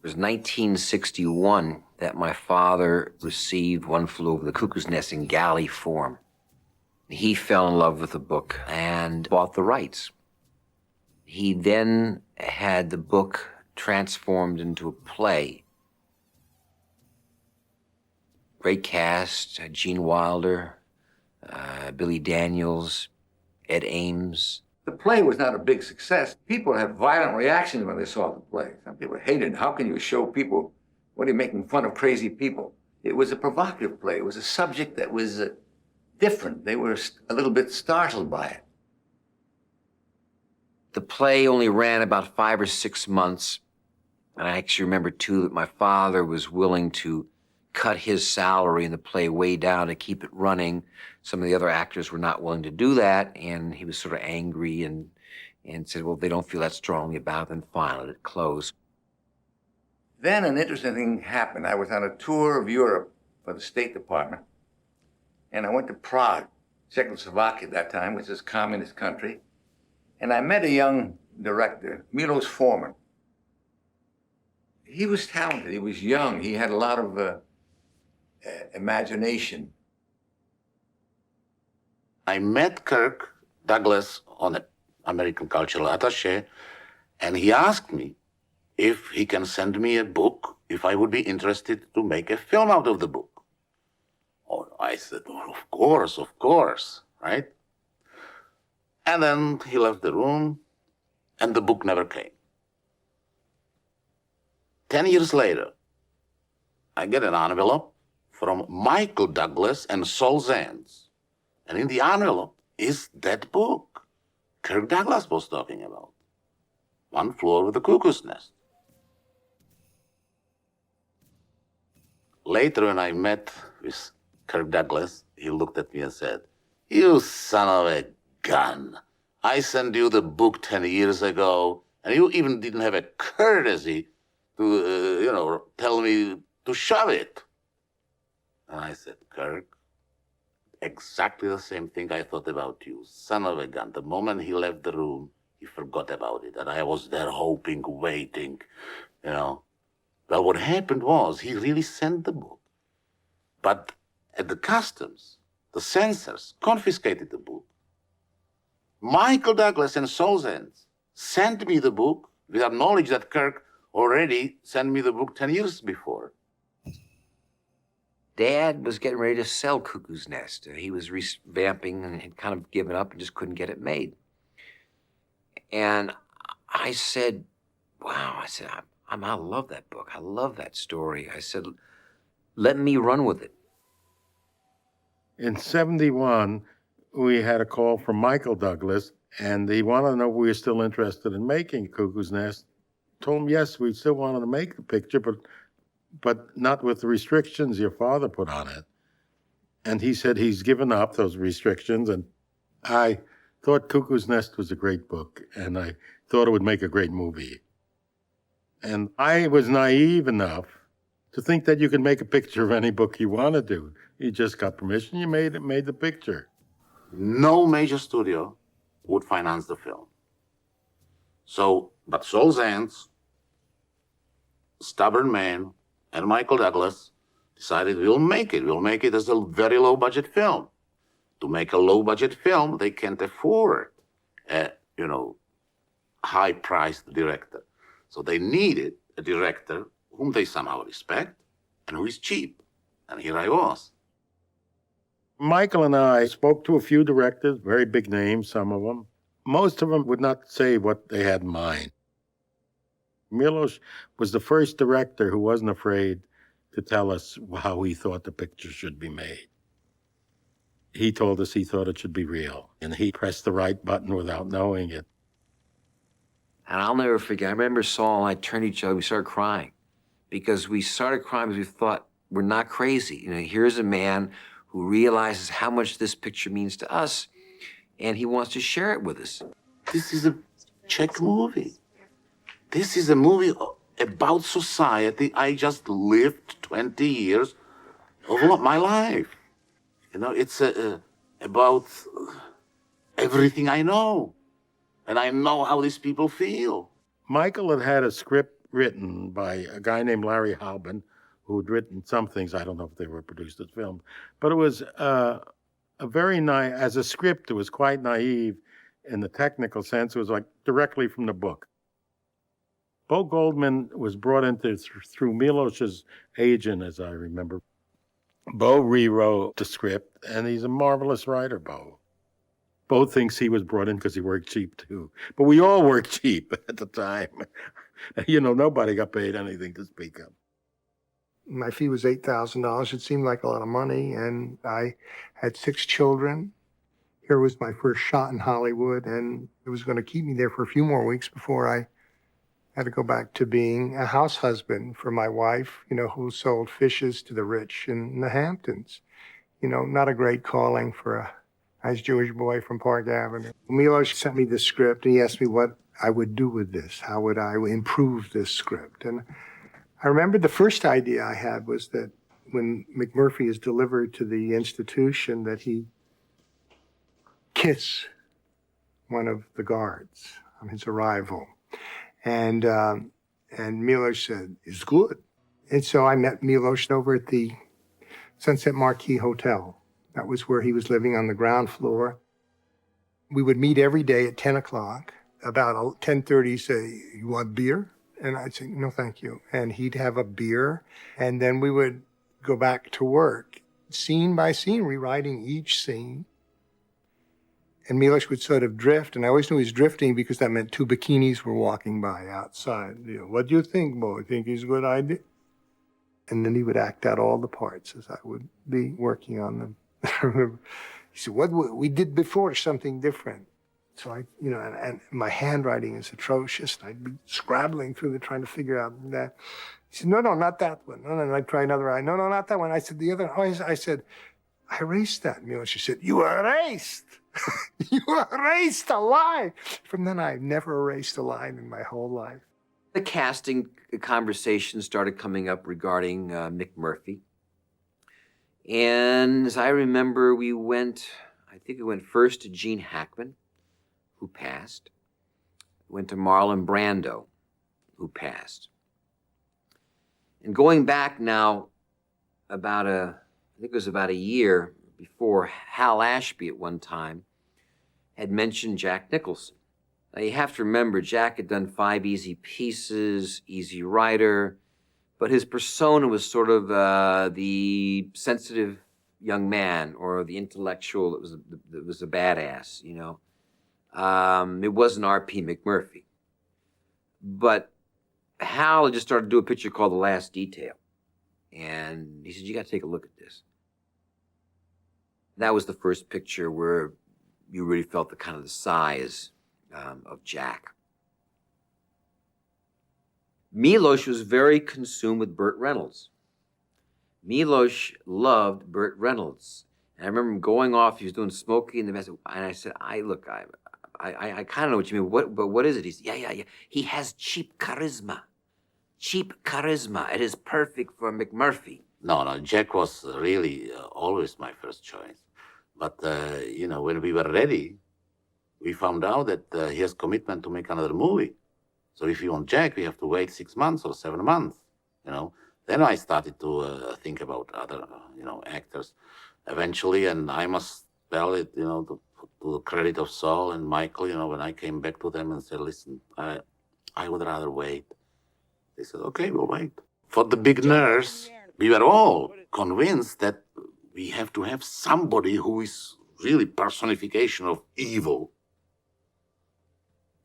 It was 1961 that my father received One Flew Over the Cuckoo's Nest in galley form. He fell in love with the book and bought the rights. He then had the book transformed into a play. Great cast, Gene Wilder, Billy Daniels, Ed Ames. The play was not a big success. People had violent reactions when they saw the play. Some people hated it. How can you show people, what are you making fun of crazy people? It was a provocative play. It was a subject that was different. They were a little bit startled by it. The play only ran about 5 or 6 months. And I actually remember, too, that my father was willing to cut his salary in the play way down to keep it running. Some of the other actors were not willing to do that, and he was sort of angry and said, well, they don't feel that strongly about it, then fine, let it close. Then an interesting thing happened. I was on a tour of Europe for the State Department, and I went to Prague, Czechoslovakia at that time, which is a communist country, and I met a young director, Milos Forman. He was talented, he was young, he had a lot of imagination. I met Kirk Douglas on an American Cultural Attaché, and he asked me if he can send me a book, if I would be interested to make a film out of the book. Oh, I said, well, of course, right? And then he left the room, and the book never came. 10 years later, I get an envelope from Michael Douglas and Saul Zaentz. And in the envelope is that book Kirk Douglas was talking about, One Flew Over the Cuckoo's Nest. Later, when I met with Kirk Douglas, he looked at me and said, you son of a gun. I sent you the book 10 years ago, and you even didn't have a courtesy to, tell me to shove it. And I said, Kirk, exactly the same thing I thought about you, son of a gun. The moment he left the room, he forgot about it. And I was there hoping, waiting, Well, what happened was he really sent the book. But at the customs, the censors confiscated the book. Michael Douglas and Saul Zaentz sent me the book without knowledge that Kirk already sent me the book 10 years before. Dad was getting ready to sell Cuckoo's Nest. He was revamping and had kind of given up and just couldn't get it made. And I said, wow, I love that book. I love that story. I said, let me run with it. In 71, we had a call from Michael Douglas, and he wanted to know if we were still interested in making Cuckoo's Nest. Told him, yes, we still wanted to make the picture, but not with the restrictions your father put on it. And he said he's given up those restrictions, and I thought Cuckoo's Nest was a great book, and I thought it would make a great movie. And I was naive enough to think that you could make a picture of any book you wanted to. You just got permission, you made the picture. No major studio would finance the film. But Saul Zaentz, stubborn man, and Michael Douglas decided we'll make it. We'll make it as a very low-budget film. To make a low-budget film, they can't afford a, high-priced director. So they needed a director whom they somehow respect and who is cheap. And here I was. Michael and I spoke to a few directors, very big names, some of them. Most of them would not say what they had in mind. Milos was the first director who wasn't afraid to tell us how he thought the picture should be made. He told us he thought it should be real, and he pressed the right button without knowing it. And I'll never forget, I remember Saul and I turned to each other, we started crying. Because we started crying because we thought, we're not crazy. Here's a man who realizes how much this picture means to us, and he wants to share it with us. This is a Czech movie. This is a movie about society. I just lived 20 years of my life. It's about everything I know. And I know how these people feel. Michael had a script written by a guy named Larry Hauben, who had written some things. I don't know if they were produced as filmed, but it was a very nice, as a script, it was quite naive in the technical sense. It was like directly from the book. Bo Goldman was brought into through Milos's agent, as I remember. Bo rewrote the script, and he's a marvelous writer, Bo. Bo thinks he was brought in because he worked cheap, too. But we all worked cheap at the time. You know, nobody got paid anything to speak of. My fee was $8,000. It seemed like a lot of money, and I had 6 children. Here was my first shot in Hollywood, and it was going to keep me there for a few more weeks before I had to go back to being a house husband for my wife, you know, who sold fishes to the rich in the Hamptons. You know, not a great calling for a nice Jewish boy from Park Avenue. Milos sent me the script, and he asked me what I would do with this. How would I improve this script? And I remember the first idea I had was that when McMurphy is delivered to the institution, that he kiss one of the guards on his arrival. And Milos said, "It's good." And so I met Milos over at the Sunset Marquis Hotel. That was where he was living on the ground floor. We would meet every day at 10 o'clock. About 10:30, say, "You want beer?" And I'd say, "No, thank you." And he'd have a beer. And then we would go back to work, scene by scene, rewriting each scene. And Milos would sort of drift, and I always knew he was drifting because that meant 2 bikinis were walking by outside. You know, "What do you think, Bo? You think he's a good idea?" And then he would act out all the parts as I would be working on them. I remember, he said, "What we did before is something different." So I, you know, and my handwriting is atrocious. And I'd be scrabbling through it, trying to figure out that. He said, "No, not that one." No, and I'd try another eye. "No, not that one." I said, "The other." Oh, I said, "I erased that." Milos, she said, "You erased." You erased a line. From then, I've never erased a line in my whole life. The casting conversation started coming up regarding McMurphy. And as I remember, I think we went first to Gene Hackman, who passed. Went to Marlon Brando, who passed. And going back now I think it was about a year before, Hal Ashby at one time had mentioned Jack Nicholson. Now you have to remember, Jack had done 5 Easy Pieces, Easy Rider, but his persona was sort of the sensitive young man or the intellectual that was a badass, you know. It wasn't R.P. McMurphy. But Hal had just started to do a picture called The Last Detail. And he said, "You got to take a look at this." That was the first picture where you really felt the kind of the size of Jack. Milos was very consumed with Burt Reynolds. Milos loved Burt Reynolds. And I remember him going off, he was doing Smokey and the Mess, and I said, I kind of know what you mean, but what is it? He said, yeah. He has cheap charisma. Cheap charisma. It is perfect for McMurphy. No, Jack was really always my first choice. But, you know, when we were ready, we found out that he has commitment to make another movie. So if you want Jack, we have to wait 6 months or 7 months, you know. Then I started to think about other, you know, actors eventually. And I must tell it, you know, to the credit of Saul and Michael, you know, when I came back to them and said, "Listen, I would rather wait." They said, "Okay, we'll wait." For the big nurse, we were all convinced that we have to have somebody who is really personification of evil.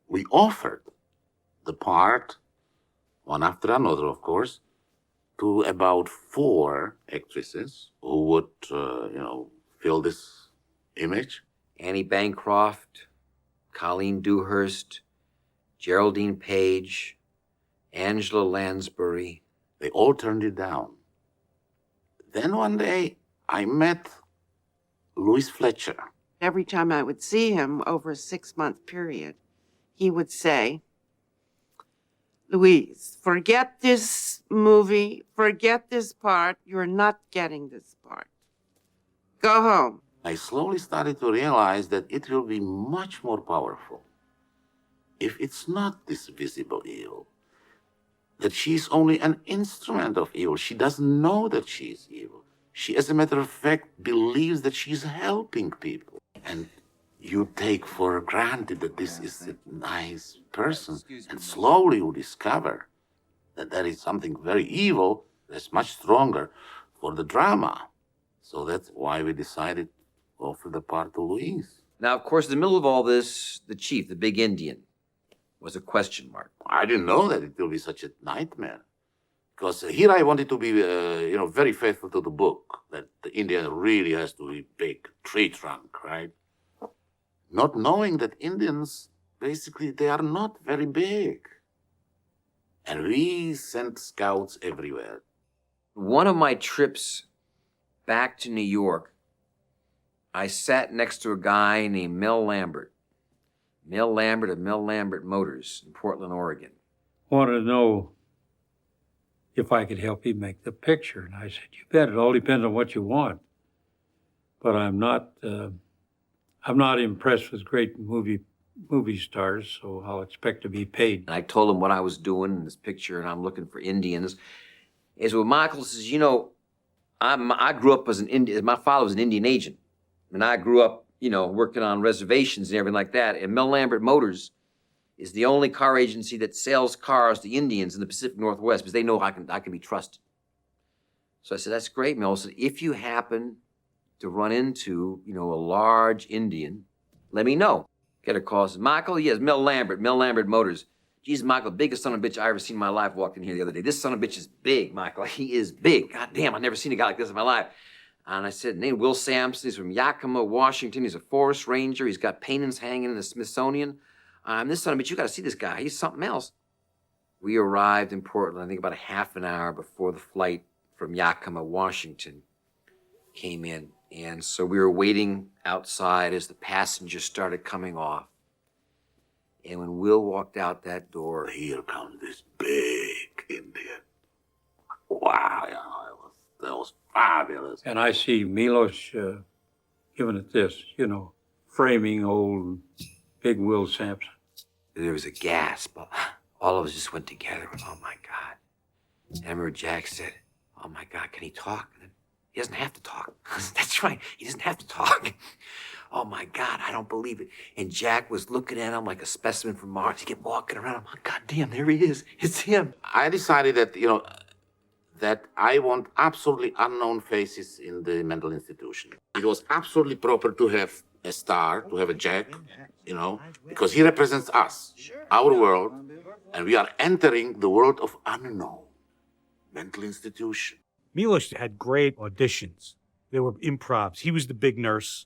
We offered the part, one after another, of course, to about 4 actresses who would, you know, fill this image. Annie Bancroft, Colleen Dewhurst, Geraldine Page, Angela Lansbury. They all turned it down. Then one day, I met Louise Fletcher. Every time I would see him over a 6-month period, he would say, "Louise, forget this movie, forget this part. You're not getting this part. Go home." I slowly started to realize that it will be much more powerful if it's not this visible evil. that she's only an instrument of evil. She doesn't know that she's evil. She, as a matter of fact, believes that she's helping people. And you take for granted that this is a nice person. And slowly you discover that there is something very evil that's much stronger for the drama. So that's why we decided to offer the part to Louise. Now, of course, in the middle of all this, the chief, the big Indian, was a question mark. I didn't know that it will be such a nightmare. Because here I wanted to be, very faithful to the book, that the Indian really has to be big, tree trunk, right? Not knowing that Indians, basically, they are not very big. And we sent scouts everywhere. One of my trips back to New York, I sat next to a guy named Mel Lambert. Mel Lambert of Mel Lambert Motors in Portland, Oregon. Wanted to know if I could help him make the picture. And I said, you bet, it all depends on what you want. But I'm not impressed with great movie stars, so I'll expect to be paid. And I told him what I was doing in this picture, and I'm looking for Indians. And so Michael says, I grew up as an Indian. My father was an Indian agent. And I grew up, working on reservations and everything like that. And Mel Lambert Motors is the only car agency that sells cars to Indians in the Pacific Northwest because they know I can be trusted. So I said, that's great, Mel. I said, if you happen to run into, a large Indian, let me know. Get a call. I said, Michael, yes, Mel Lambert Motors. Geez, Michael, biggest son of a bitch I ever seen in my life walked in here the other day. This son of a bitch is big, Michael. He is big. God damn, I've never seen a guy like this in my life. And I said, named Will Sampson. He's from Yakima, Washington. He's a forest ranger. He's got paintings hanging in the Smithsonian. This son of a bitch, you got to see this guy. He's something else. We arrived in Portland, I think about a half an hour before the flight from Yakima, Washington came in. And so we were waiting outside as the passengers started coming off. And when Will walked out that door, Here comes this big Indian. Wow, that was fabulous. And I see Milos giving it this, framing old big Will Sampson. there was a gasp. All of us just went together. Oh my God. And I remember Jack said, oh my God, can he talk? And then, he doesn't have to talk. I said, that's right. He doesn't have to talk. Oh my God, I don't believe it. And Jack was looking at him like a specimen from Mars. He kept walking around. I'm like, God damn, there he is. It's him. I decided that, that I want absolutely unknown faces in the mental institution. It was absolutely proper to have a star, to have a Jack, because he represents us, our world, and we are entering the world of unknown mental institution. Milos had great auditions. They were improvs. He was the big nurse,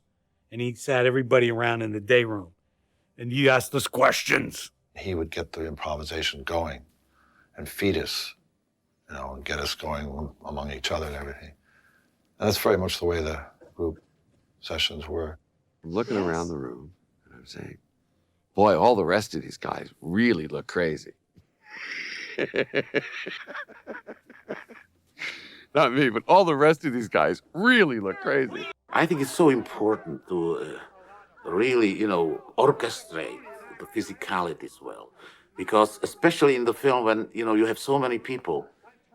and he sat everybody around in the day room, and he asked us questions. He would get the improvisation going and feed us, and get us going among each other and everything. And that's very much the way the group sessions were. I'm looking around the room, and I'm saying, boy, all the rest of these guys really look crazy. Not me, but all the rest of these guys really look crazy. I think it's so important to really, orchestrate the physicality as well. Because especially in the film when, you have so many people,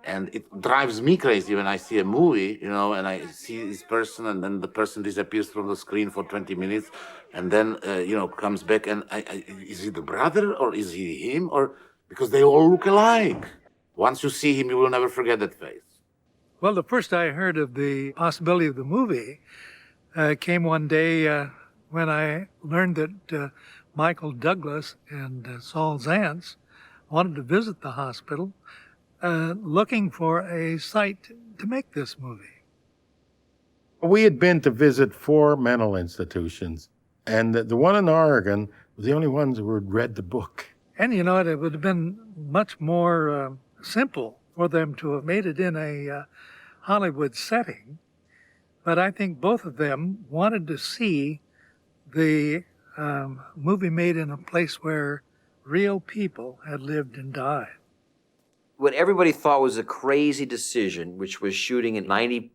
and it drives me crazy when I see a movie, and I see this person, and then the person disappears from the screen for 20 minutes, and then, comes back, and is he the brother, or is he him, or because they all look alike. Once you see him, you will never forget that face. Well, the first I heard of the possibility of the movie came one day when I learned that Michael Douglas and Saul Zaentz wanted to visit the hospital looking for a site to make this movie. We had been to visit 4 mental institutions, and the one in Oregon was the only ones who had read the book. And, it would have been much more simple for them to have made it in a Hollywood setting. But I think both of them wanted to see the movie made in a place where real people had lived and died. What everybody thought was a crazy decision, which was shooting a 90%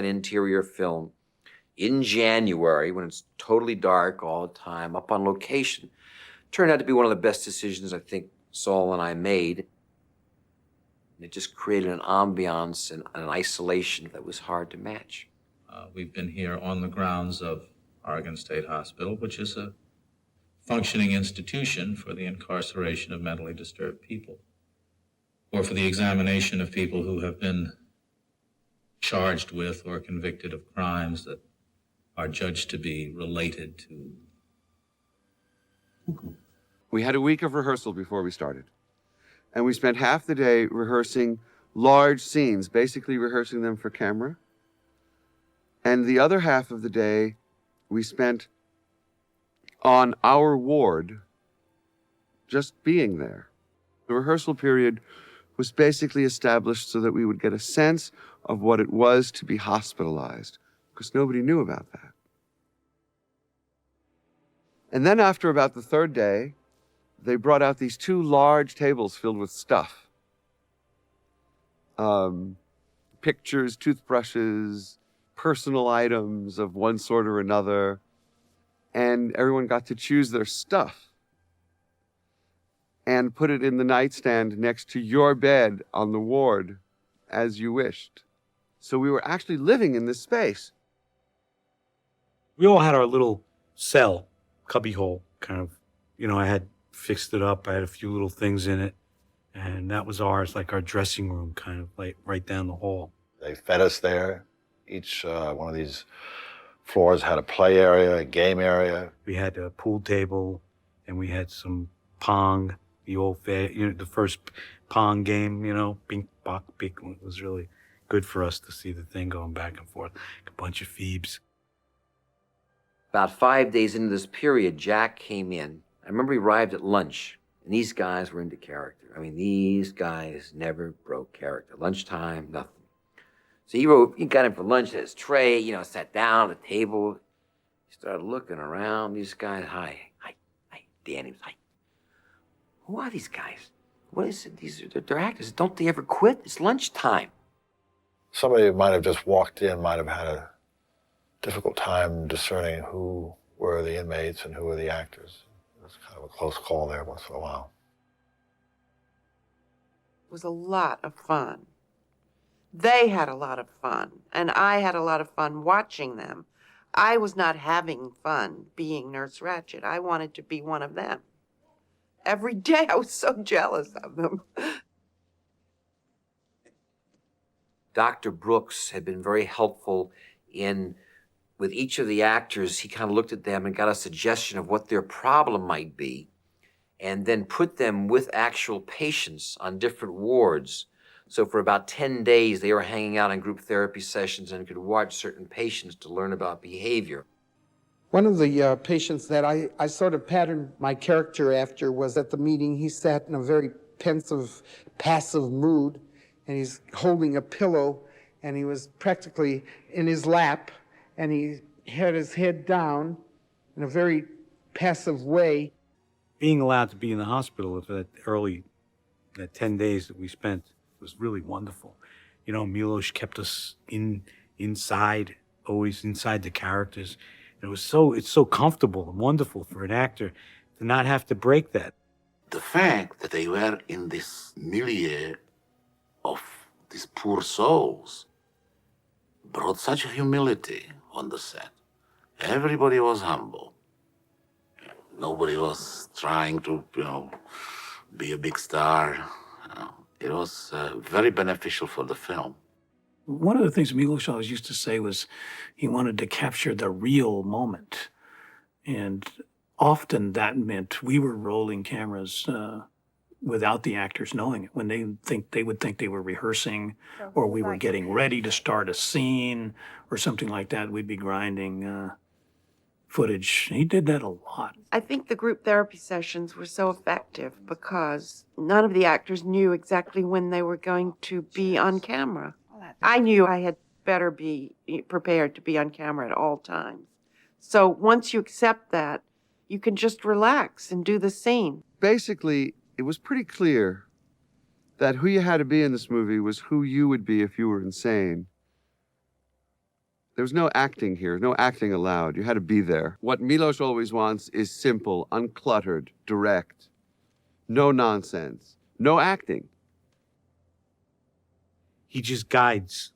interior film in January when it's totally dark all the time, up on location, turned out to be one of the best decisions I think Saul and I made. And it just created an ambiance and an isolation that was hard to match. We've been here on the grounds of Oregon State Hospital, which is a functioning institution for the incarceration of mentally disturbed people, or for the examination of people who have been charged with or convicted of crimes that are judged to be related to. We had a week of rehearsal before we started. And we spent half the day rehearsing large scenes, basically rehearsing them for camera. And the other half of the day we spent on our ward, just being there. The rehearsal period was basically established so that we would get a sense of what it was to be hospitalized, because nobody knew about that. And then after about the third day, they brought out these two large tables filled with stuff. Pictures, toothbrushes, personal items of one sort or another. And everyone got to choose their stuff and put it in the nightstand next to your bed on the ward as you wished. So we were actually living in this space. We all had our little cell, cubbyhole, kind of. You know, I had fixed it up. I had a few little things in it. And that was ours, like our dressing room, kind of like right down the hall. They fed us there. Each one of these floors had a play area, a game area. We had a pool table, and we had some Pong, the first Pong game, Bink, Bok, Bink. It was really good for us to see the thing going back and forth. A bunch of Phoebes. About 5 days into this period, Jack came in. I remember he arrived at lunch, and these guys were into character. I mean, these guys never broke character. Lunchtime, nothing. So he got him for lunch at his tray, sat down at the table. He started looking around. These guys, hi, Danny was hi. Who are these guys? What is it? They're actors. Don't they ever quit? It's lunchtime. Somebody who might have just walked in might have had a difficult time discerning who were the inmates and who were the actors. It was kind of a close call there once in a while. It was a lot of fun. They had a lot of fun, and I had a lot of fun watching them. I was not having fun being Nurse Ratched. I wanted to be one of them. Every day I was so jealous of them. Dr. Brooks had been very helpful with each of the actors. He kind of looked at them and got a suggestion of what their problem might be, and then put them with actual patients on different wards. So for about 10 days, they were hanging out in group therapy sessions and could watch certain patients to learn about behavior. One of the patients that I sort of patterned my character after was at the meeting. He sat in a very pensive, passive mood, and he's holding a pillow, and he was practically in his lap, and he had his head down in a very passive way. Being allowed to be in the hospital for that 10 days that we spent was really wonderful. Milos kept us inside, always inside the characters. And it's so comfortable and wonderful for an actor to not have to break that. The fact that they were in this milieu of these poor souls brought such humility on the set. Everybody was humble. Nobody was trying to, be a big star. It was very beneficial for the film. One of the things Milos always used to say was he wanted to capture the real moment. And often that meant we were rolling cameras without the actors knowing it. When they would think they were rehearsing, or we were getting ready to start a scene or something like that, we'd be grinding footage. He did that a lot. I think the group therapy sessions were so effective because none of the actors knew exactly when they were going to be on camera. I knew I had better be prepared to be on camera at all times. So once you accept that, you can just relax and do the scene. Basically, it was pretty clear that who you had to be in this movie was who you would be if you were insane. There was no acting here, no acting allowed. You had to be there. What Milos always wants is simple, uncluttered, direct. No nonsense. No acting. he just guides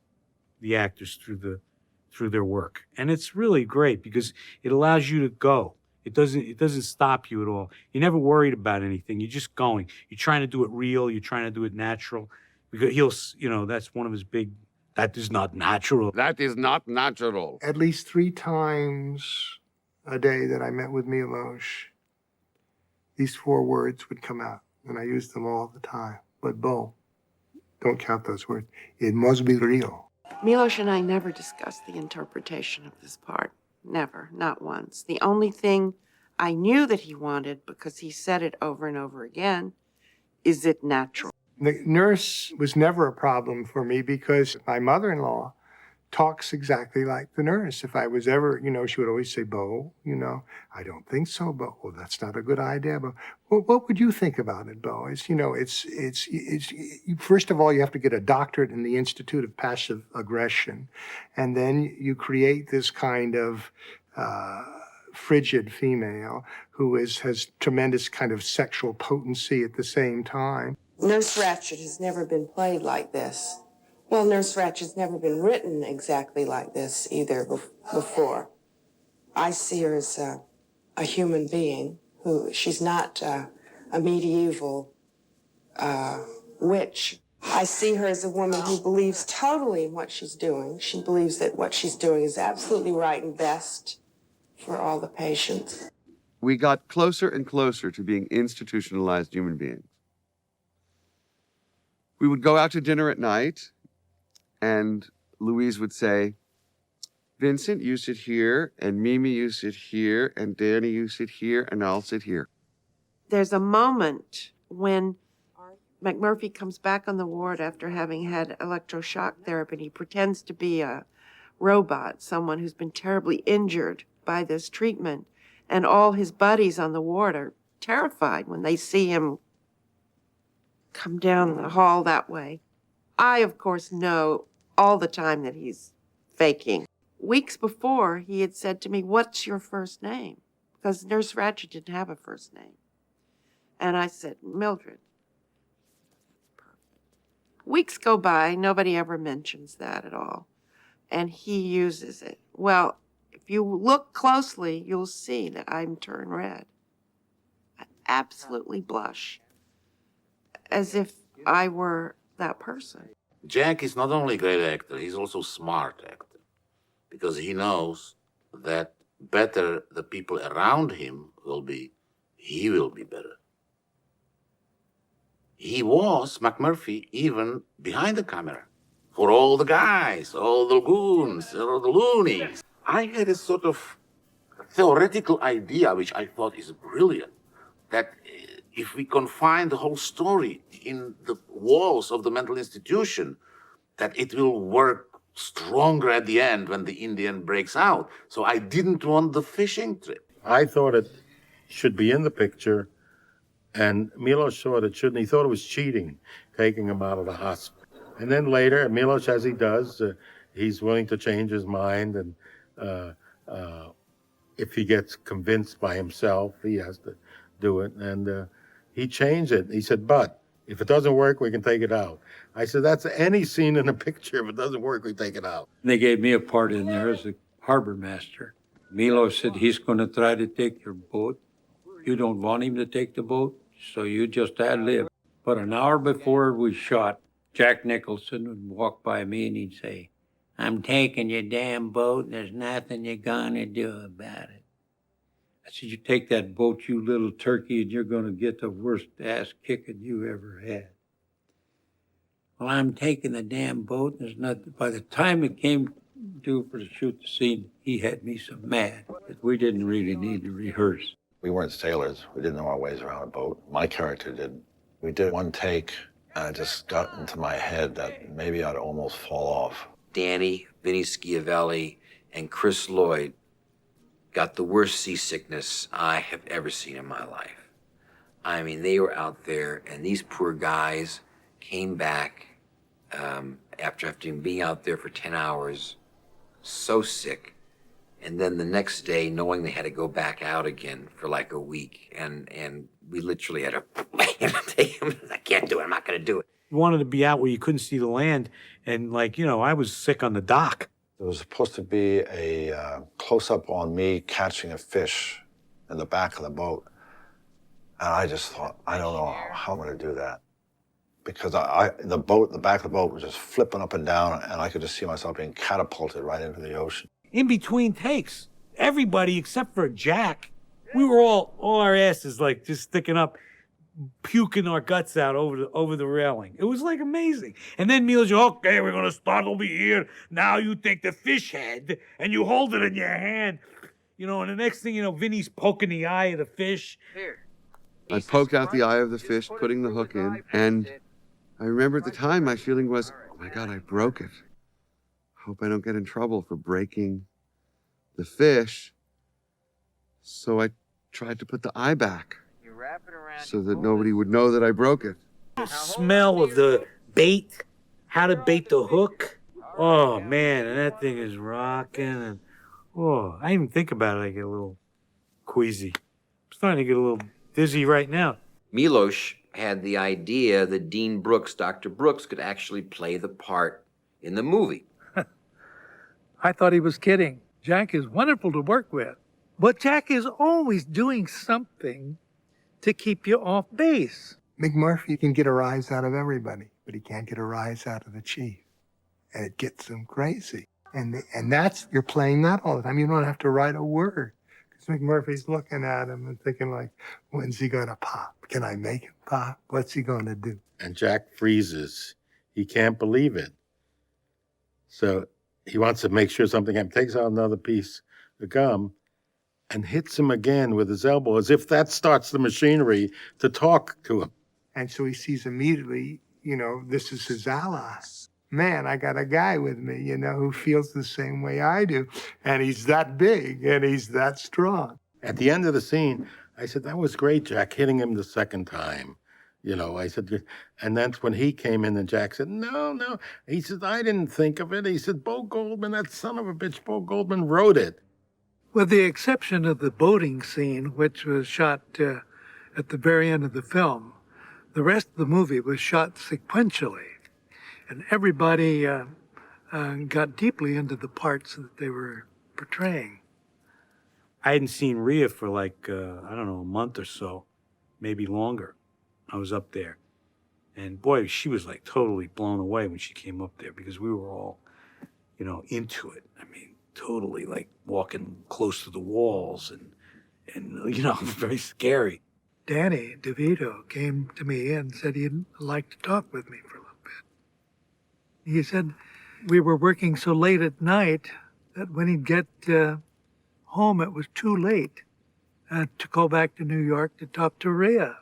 the actors through their work. And it's really great because it allows you to go. It doesn't stop you at all. You're never worried about anything. You're just going. You're trying to do it real. You're trying to do it natural. Because that's one of his big, that is not natural. That is not natural. At least 3 times a day that I met with Milos, these 4 words would come out, and I used them all the time. But Bo, don't count those words. It must be real. Milos and I never discussed the interpretation of this part. Never, not once. The only thing I knew that he wanted, because he said it over and over again, is it natural? The nurse was never a problem for me because my mother-in-law talks exactly like the nurse. If I was ever, she would always say, Bo, I don't think so, Bo. Well, that's not a good idea, Bo. Well, what would you think about it, Bo? It's first of all, you have to get a doctorate in the Institute of Passive Aggression. And then you create this kind of frigid female who has tremendous kind of sexual potency at the same time. Nurse Ratched has never been played like this. Well, Nurse Ratched's never been written exactly like this either before. I see her as a human being she's not a medieval witch. I see her as a woman who believes totally in what she's doing. She believes that what she's doing is absolutely right and best for all the patients. We got closer and closer to being institutionalized human beings. We would go out to dinner at night, and Louise would say, Vincent, you sit here, and Mimi, you sit here, and Danny, you sit here, and I'll sit here. There's a moment when McMurphy comes back on the ward after having had electroshock therapy, and he pretends to be a robot, someone who's been terribly injured by this treatment, and all his buddies on the ward are terrified when they see him come down the hall that way. I, of course, know all the time that he's faking. Weeks before, he had said to me, what's your first name? Because Nurse Ratched didn't have a first name. And I said, Mildred. Weeks go by, nobody ever mentions that at all. And he uses it. Well, if you look closely, you'll see that I'm turned red. I absolutely blush, as if I were that person. Jack is not only a great actor, he's also a smart actor, because he knows that better the people around him will be, he will be better. He was McMurphy even behind the camera. For all the guys, all the goons, all the loonies. I had a sort of theoretical idea, which I thought is brilliant, that if we confine the whole story in the walls of the mental institution, that it will work stronger at the end when the Indian breaks out. So I didn't want the fishing trip. I thought it should be in the picture, and Milos thought it shouldn't. He thought it was cheating, taking him out of the hospital. And then later, Milos, as he does, he's willing to change his mind, and if he gets convinced by himself, he has to do it. And he changed it. He said, but if it doesn't work, we can take it out. I said, that's any scene in a picture. If it doesn't work, we take it out. They gave me a part in there as a harbor master. Milos said he's going to try to take your boat. You don't want him to take the boat, so you just ad-lib. But an hour before we shot, Jack Nicholson would walk by me and he'd say, I'm taking your damn boat and there's nothing you're gonna do about it. I said, you take that boat, you little turkey, and you're gonna get the worst ass kicking you ever had. Well, I'm taking the damn boat, and there's nothing. By the time it came due for to shoot the scene, he had me so mad that we didn't really need to rehearse. We weren't sailors. We didn't know our ways around a boat. My character did. We did one take, and it just got into my head that maybe I'd almost fall off. Danny, Vinny Schiavelli, and Chris Lloyd got the worst seasickness I have ever seen in my life. I mean, they were out there, and these poor guys came back after being out there for 10 hours, so sick. And then the next day, knowing they had to go back out again for like a week. And we literally had to take him. I can't do it. I'm not going to do it. You wanted to be out where you couldn't see the land. And like, you know, I was sick on the dock. There was supposed to be a close-up on me catching a fish in the back of the boat. And I just thought, I don't know how I'm going to do that. Because the back of the boat was just flipping up and down, and I could just see myself being catapulted right into the ocean. In between takes, everybody except for Jack, we were all our asses like just sticking up, puking our guts out over the railing. It was like amazing. And then Milos, okay, we're gonna start over here. Now you take the fish head and you hold it in your hand. You know, and the next thing you know, Vinny's poking the eye of the fish. Here. I poked out the eye of the fish, putting the hook in, and I remember at the time my feeling was, oh my God, I broke it. Hope I don't get in trouble for breaking the fish. So I tried to put the eye back so that nobody would know that I broke it. The smell of the bait, how to bait the hook. Oh man, and that thing is rocking. And oh, I even think about it, I get a little queasy. I'm starting to get a little dizzy right now. Milos had the idea that Dean Brooks, Dr. Brooks, could actually play the part in the movie. I thought he was kidding. Jack is wonderful to work with, but Jack is always doing something to keep you off base. McMurphy can get a rise out of everybody, but he can't get a rise out of the chief. And it gets him crazy. And that's, you're playing that all the time. You don't have to write a word. Because McMurphy's looking at him and thinking like, when's he gonna pop? Can I make him pop? What's he gonna do? And Jack freezes. He can't believe it. So he wants to make sure something happens. Takes out another piece of gum and hits him again with his elbow, as if that starts the machinery to talk to him. And so he sees immediately, you know, this is his ally. Man, I got a guy with me, you know, who feels the same way I do. And he's that big and he's that strong. At the end of the scene, I said, that was great, Jack, hitting him the second time. You know, I said, and that's when he came in and Jack said, no. He said, I didn't think of it. He said, Bo Goldman, that son of a bitch, Bo Goldman wrote it. With the exception of the boating scene, which was shot at the very end of the film, the rest of the movie was shot sequentially. And everybody got deeply into the parts that they were portraying. I hadn't seen Rhea for like, I don't know, a month or so, maybe longer. I was up there. And boy, she was like totally blown away when she came up there because we were all, you know, into it. I mean, totally like walking close to the walls and you know, very scary. Danny DeVito came to me and said he'd like to talk with me for a little bit. He said we were working so late at night that when he'd get home, it was too late to go back to New York to talk to Rhea.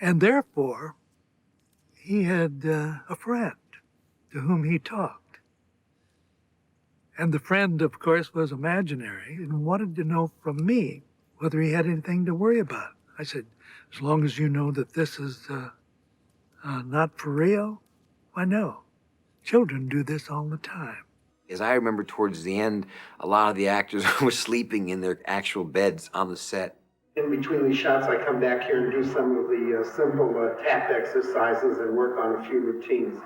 And therefore, he had a friend to whom he talked. And the friend, of course, was imaginary and wanted to know from me whether he had anything to worry about. I said, as long as you know that this is not for real, why no. Children do this all the time. As I remember towards the end, a lot of the actors were sleeping in their actual beds on the set. In between these shots, I come back here and do some of the simple tap exercises and work on a few routines.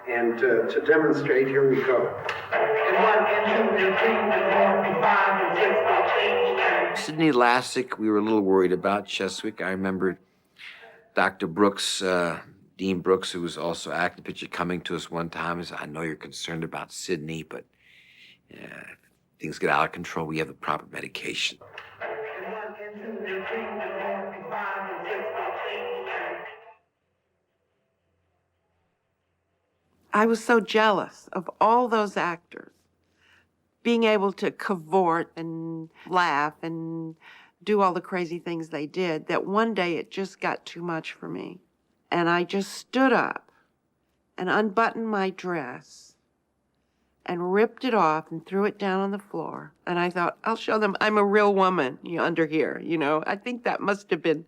And to demonstrate, here we go. And 1 and 2 and 3 and 4 and 5 and 6 and 8. Sidney Lassick, we were a little worried about Cheswick. I remember Dr. Brooks, Dean Brooks, who was also acting picture, coming to us one time and said, I know you're concerned about Sidney, but if things get out of control, we have the proper medication. I was so jealous of all those actors being able to cavort and laugh and do all the crazy things they did that one day it just got too much for me. And I just stood up and unbuttoned my dress and ripped it off and threw it down on the floor. And I thought, I'll show them I'm a real woman under here, you know. I think that must have been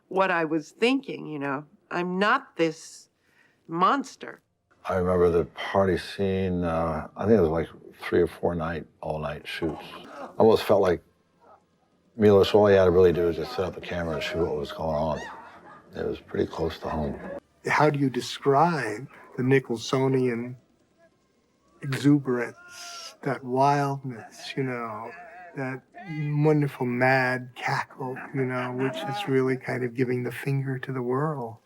what I was thinking, you know. I'm not this monster. I remember the party scene, I think it was like 3 or 4 all-night shoots. I almost felt like Milos, all he had to really do was just set up the camera and shoot what was going on. It was pretty close to home. how do you describe the Nicholsonian exuberance, that wildness, that wonderful mad cackle, which is really kind of giving the finger to the world,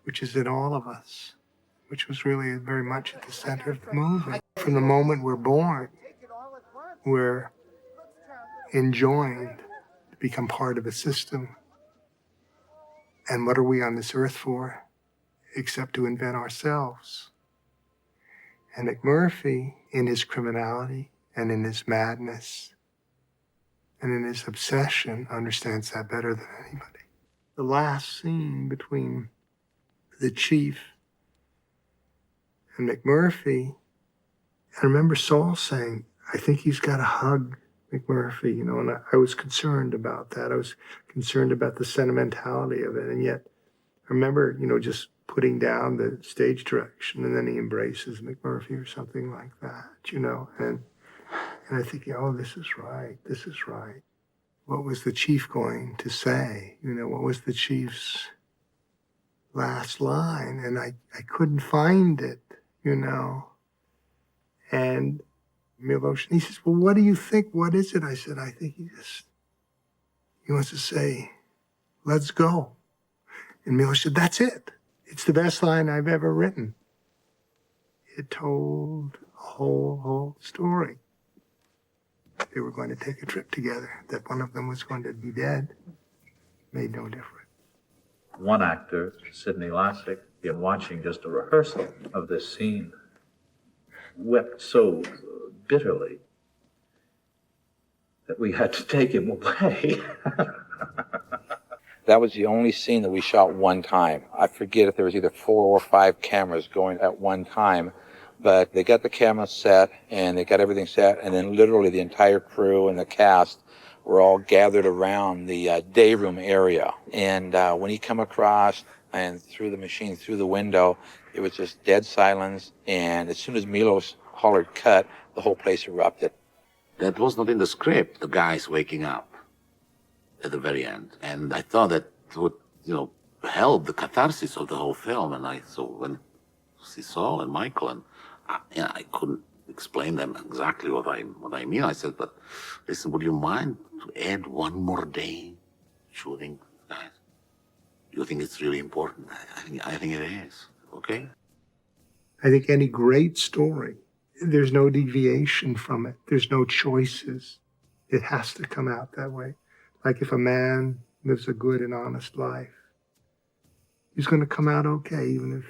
which is in all of us, which was really very much at the center of the movie. From the moment we're born, we're enjoined to become part of a system. And what are we on this earth for except to invent ourselves? And McMurphy, in his criminality and in his madness and in his obsession, understands that better than anybody. The last scene between the chief and McMurphy, I remember Saul saying, I think he's got to hug McMurphy, and I was concerned about that. I was concerned about the sentimentality of it. And yet, I remember, just putting down the stage direction, and then he embraces McMurphy or something like that, and I think, oh, this is right. What was the chief going to say? What was the chief's last line? And I couldn't find it, and Milos, he says, well, what do you think? What is it? I said, I think he wants to say, let's go. And Milos said, that's it. It's the best line I've ever written. It told a whole story. They were going to take a trip together, that one of them was going to be dead. Made no difference. One actor, Sidney Lassick, in watching just a rehearsal of this scene, wept so bitterly that we had to take him away. That was the only scene that we shot one time. I forget if there was either 4 or 5 cameras going at one time, but they got the camera set and they got everything set, and then literally the entire crew and the cast were all gathered around the day room area. And when he come across and through the machine, through the window, it was just dead silence. And as soon as Milos hollered cut, the whole place erupted. That was not in the script, the guys waking up at the very end. And I thought that would, help the catharsis of the whole film. And I saw when see Saul and Michael, and I couldn't explain them exactly what I mean. I said, but listen, would you mind to add one more day shooting, guys? Do you think it's really important? I think it is, okay? I think any great story, there's no deviation from it. There's no choices. It has to come out that way. Like if a man lives a good and honest life, he's going to come out okay, even if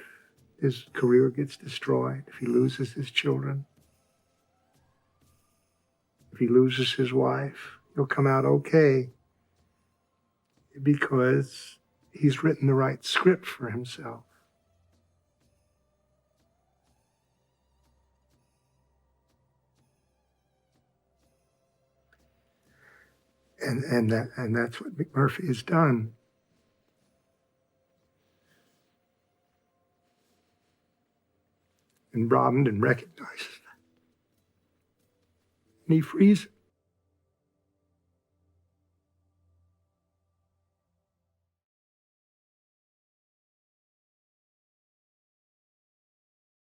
his career gets destroyed, if he loses his children, if he loses his wife, he'll come out okay because he's written the right script for himself. And that's what McMurphy has done. And Robin recognizes that. And he frees it.